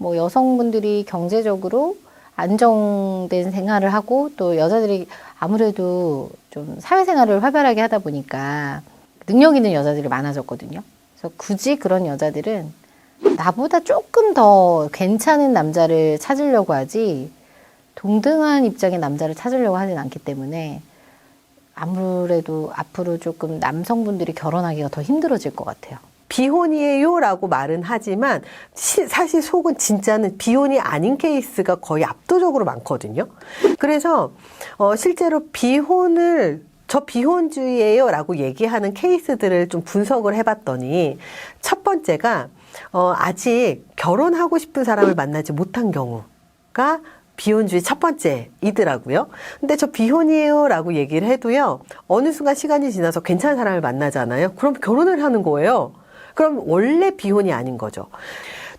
뭐 여성분들이 경제적으로 안정된 생활을 하고 또 여자들이 아무래도 좀 사회생활을 활발하게 하다 보니까 능력 있는 여자들이 많아졌거든요. 그래서 굳이 그런 여자들은 나보다 조금 더 괜찮은 남자를 찾으려고 하지 동등한 입장의 남자를 찾으려고 하진 않기 때문에 아무래도 앞으로 조금 남성분들이 결혼하기가 더 힘들어질 것 같아요. 비혼이에요 라고 말은 하지만 사실 속은 진짜는 비혼이 아닌 케이스가 거의 압도적으로 많거든요. 그래서 실제로 저 비혼주의예요 라고 얘기하는 케이스들을 좀 분석을 해봤더니 첫 번째가 아직 결혼하고 싶은 사람을 만나지 못한 경우가 비혼주의 첫 번째이더라고요. 근데 저 비혼이에요 라고 얘기를 해도요, 어느 순간 시간이 지나서 괜찮은 사람을 만나잖아요. 그럼 결혼을 하는 거예요. 그럼 원래 비혼이 아닌 거죠.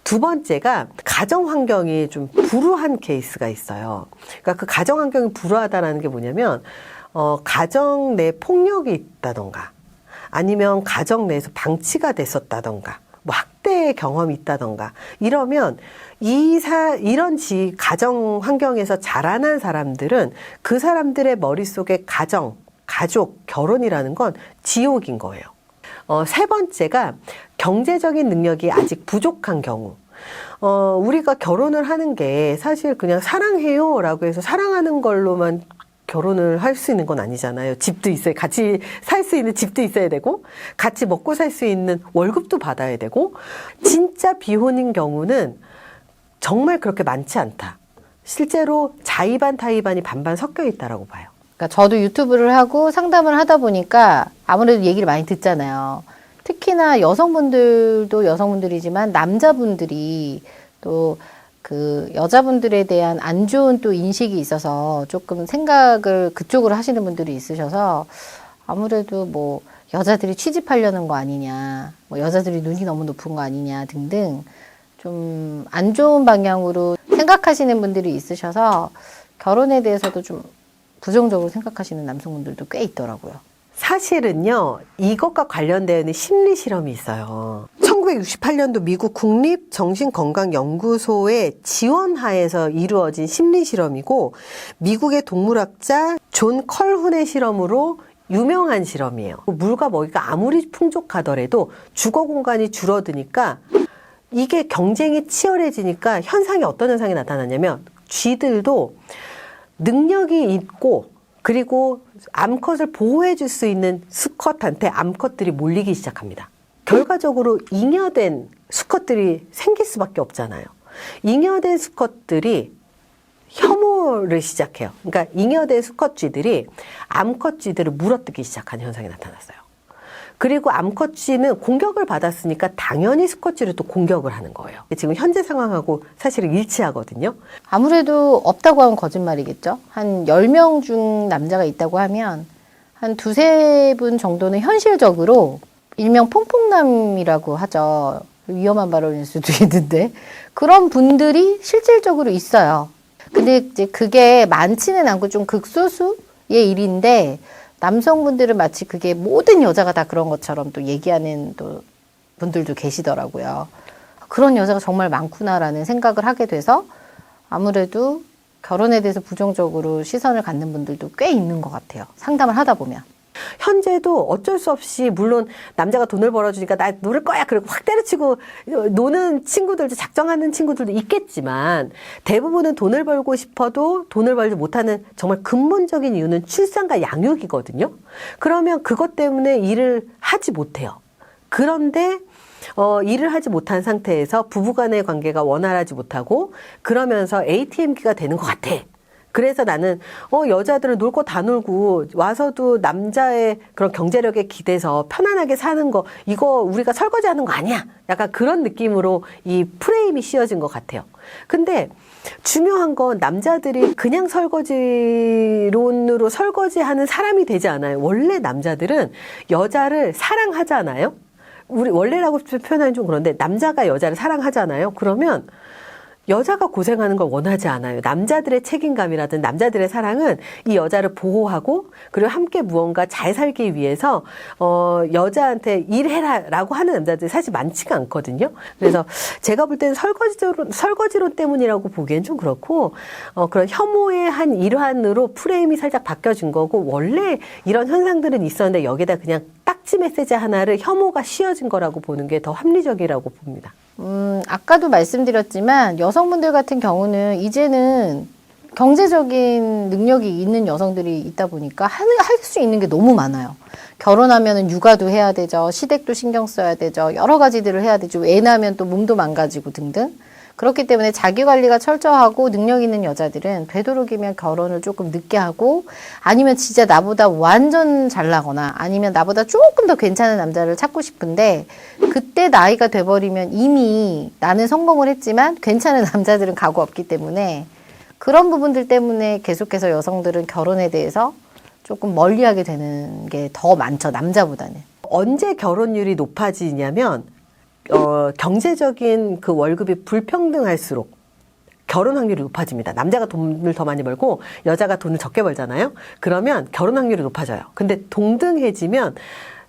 두 번째가 가정 환경이 좀 불우한 케이스가 있어요. 그러니까 그 가정 환경이 불우하다는 게 뭐냐면 가정 내 폭력이 있다던가 아니면 가정 내에서 방치가 됐었다던가 뭐 학대의 경험이 있다던가 이러면 이런 가정 환경에서 자라난 사람들은 그 사람들의 머릿속에 가정, 가족, 결혼이라는 건 지옥인 거예요. 세 번째가 경제적인 능력이 아직 부족한 경우. 우리가 결혼을 하는 게 사실 그냥 사랑해요 라고 해서 사랑하는 걸로만 결혼을 할 수 있는 건 아니잖아요. 집도 있어요. 같이 살 수 있는 집도 있어야 되고, 같이 먹고 살 수 있는 월급도 받아야 되고, 진짜 비혼인 경우는 정말 그렇게 많지 않다. 실제로 자의반 타의반이 반반 섞여 있다라고 봐요. 그러니까 저도 유튜브를 하고 상담을 하다 보니까 아무래도 얘기를 많이 듣잖아요. 특히나 여성분들도 여성분들이지만 남자분들이 또 그 여자분들에 대한 안 좋은 또 인식이 있어서 조금 생각을 그쪽으로 하시는 분들이 있으셔서 아무래도 뭐 여자들이 취집하려는 거 아니냐, 뭐 여자들이 눈이 너무 높은 거 아니냐 등등 좀 안 좋은 방향으로 생각하시는 분들이 있으셔서 결혼에 대해서도 좀 부정적으로 생각하시는 남성분들도 꽤 있더라고요. 사실은요, 이것과 관련되어 있는 심리 실험이 있어요. 1968년도 미국 국립정신건강연구소의 지원하에서 이루어진 심리 실험이고, 미국의 동물학자 존 컬훈의 실험으로 유명한 실험이에요. 물과 먹이가 아무리 풍족하더라도 주거 공간이 줄어드니까 이게 경쟁이 치열해지니까 어떤 현상이 나타나냐면 쥐들도 능력이 있고 그리고 암컷을 보호해 줄 수 있는 수컷한테 암컷들이 몰리기 시작합니다. 결과적으로 잉여된 수컷들이 생길 수밖에 없잖아요. 잉여된 수컷들이 혐오를 시작해요. 그러니까 잉여된 수컷쥐들이 암컷쥐들을 물어뜯기 시작하는 현상이 나타났어요. 그리고 암컷쥐는 공격을 받았으니까 당연히 수컷쥐를 또 공격을 하는 거예요. 지금 현재 상황하고 사실은 일치하거든요. 아무래도 없다고 하면 거짓말이겠죠. 한 10명 중 남자가 있다고 하면 한 두세 분 정도는 현실적으로 일명 퐁퐁남이라고 하죠. 위험한 발언일 수도 있는데 그런 분들이 실질적으로 있어요. 근데 이제 그게 많지는 않고 좀 극소수의 일인데 남성분들은 마치 그게 모든 여자가 다 그런 것처럼 또 얘기하는 또 분들도 계시더라고요. 그런 여자가 정말 많구나라는 생각을 하게 돼서 아무래도 결혼에 대해서 부정적으로 시선을 갖는 분들도 꽤 있는 것 같아요. 상담을 하다 보면. 현재도 어쩔 수 없이 물론 남자가 돈을 벌어주니까 나 놀을 거야 그리고 확 때려치고 노는 친구들도 작정하는 친구들도 있겠지만 대부분은 돈을 벌고 싶어도 돈을 벌지 못하는 정말 근본적인 이유는 출산과 양육이거든요. 그러면 그것 때문에 일을 하지 못해요. 그런데 일을 하지 못한 상태에서 부부간의 관계가 원활하지 못하고 그러면서 ATM기가 되는 것 같아. 그래서 나는 여자들은 놀 거 다 놀고 와서도 남자의 그런 경제력에 기대서 편안하게 사는 거 이거 우리가 설거지하는 거 아니야. 약간 그런 느낌으로 이 프레임이 씌워진 것 같아요. 근데 중요한 건 남자들이 그냥 설거지론으로 설거지하는 사람이 되지 않아요. 원래 남자들은 여자를 사랑하잖아요. 우리 원래라고 표현하기 좀 그런데 남자가 여자를 사랑하잖아요. 그러면 여자가 고생하는 걸 원하지 않아요. 남자들의 책임감이라든 남자들의 사랑은 이 여자를 보호하고 그리고 함께 무언가 잘 살기 위해서 여자한테 일해라라고 하는 남자들이 사실 많지가 않거든요. 그래서 제가 볼 때는 설거지론 때문이라고 보기엔 좀 그렇고 그런 혐오의 한 일환으로 프레임이 살짝 바뀌어진 거고 원래 이런 현상들은 있었는데 여기다 그냥 딱지 메시지 하나를 혐오가 씌워진 거라고 보는 게 더 합리적이라고 봅니다. 아까도 말씀드렸지만 여성분들 같은 경우는 이제는 경제적인 능력이 있는 여성들이 있다 보니까 할 수 있는 게 너무 많아요. 결혼하면은 육아도 해야 되죠. 시댁도 신경 써야 되죠. 여러 가지들을 해야 되죠. 애 낳으면 또 몸도 망가지고 등등. 그렇기 때문에 자기 관리가 철저하고 능력 있는 여자들은 되도록이면 결혼을 조금 늦게 하고 아니면 진짜 나보다 완전 잘나거나 아니면 나보다 조금 더 괜찮은 남자를 찾고 싶은데 그때 나이가 돼버리면 이미 나는 성공을 했지만 괜찮은 남자들은 가고 없기 때문에 그런 부분들 때문에 계속해서 여성들은 결혼에 대해서 조금 멀리하게 되는 게 더 많죠. 남자보다는. 언제 결혼율이 높아지냐면 경제적인 그 월급이 불평등할수록 결혼 확률이 높아집니다. 남자가 돈을 더 많이 벌고 여자가 돈을 적게 벌잖아요. 그러면 결혼 확률이 높아져요. 근데 동등해지면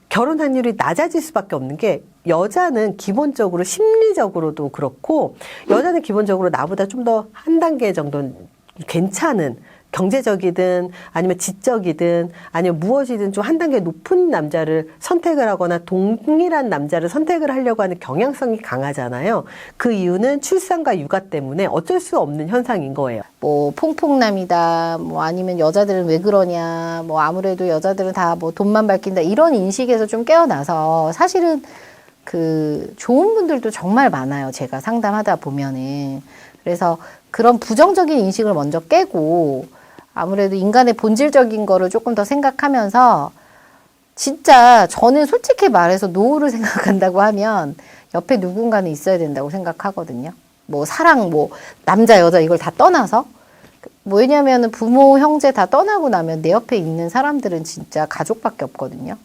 결혼 확률이 낮아질 수밖에 없는 게 여자는 기본적으로 심리적으로도 그렇고 여자는 기본적으로 나보다 좀 더 한 단계 정도는 괜찮은 경제적이든 아니면 지적이든 아니면 무엇이든 좀 한 단계 높은 남자를 선택을 하거나 동일한 남자를 선택을 하려고 하는 경향성이 강하잖아요. 그 이유는 출산과 육아 때문에 어쩔 수 없는 현상인 거예요. 뭐 퐁퐁남이다 뭐 아니면 여자들은 왜 그러냐 뭐 아무래도 여자들은 다 뭐 돈만 밝힌다 이런 인식에서 좀 깨어나서 사실은 그 좋은 분들도 정말 많아요. 제가 상담하다 보면은. 그래서 그런 부정적인 인식을 먼저 깨고 아무래도 인간의 본질적인 거를 조금 더 생각하면서 진짜 저는 솔직히 말해서 노후를 생각한다고 하면 옆에 누군가는 있어야 된다고 생각하거든요. 뭐 사랑, 뭐 남자, 여자 이걸 다 떠나서 뭐 왜냐면은 부모, 형제 다 떠나고 나면 내 옆에 있는 사람들은 진짜 가족밖에 없거든요.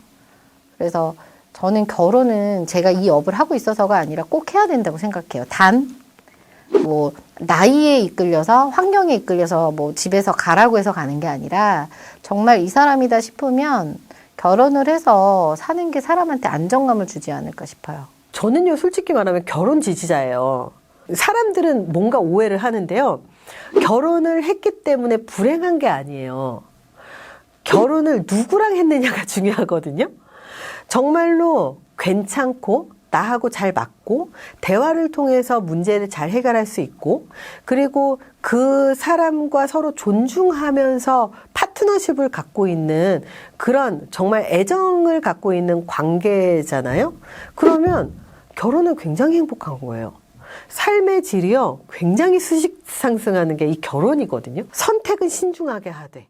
그래서 저는 결혼은 제가 이 업을 하고 있어서가 아니라 꼭 해야 된다고 생각해요. 단 뭐 나이에 이끌려서 환경에 이끌려서 뭐 집에서 가라고 해서 가는 게 아니라 정말 이 사람이다 싶으면 결혼을 해서 사는 게 사람한테 안정감을 주지 않을까 싶어요. 저는요 솔직히 말하면 결혼 지지자예요. 사람들은 뭔가 오해를 하는데요. 결혼을 했기 때문에 불행한 게 아니에요. 결혼을 누구랑 했느냐가 중요하거든요. 정말로 괜찮고 나하고 잘 맞고 대화를 통해서 문제를 잘 해결할 수 있고 그리고 그 사람과 서로 존중하면서 파트너십을 갖고 있는 그런 정말 애정을 갖고 있는 관계잖아요. 그러면 결혼은 굉장히 행복한 거예요. 삶의 질이요 굉장히 수직 상승하는 게 이 결혼이거든요. 선택은 신중하게 하되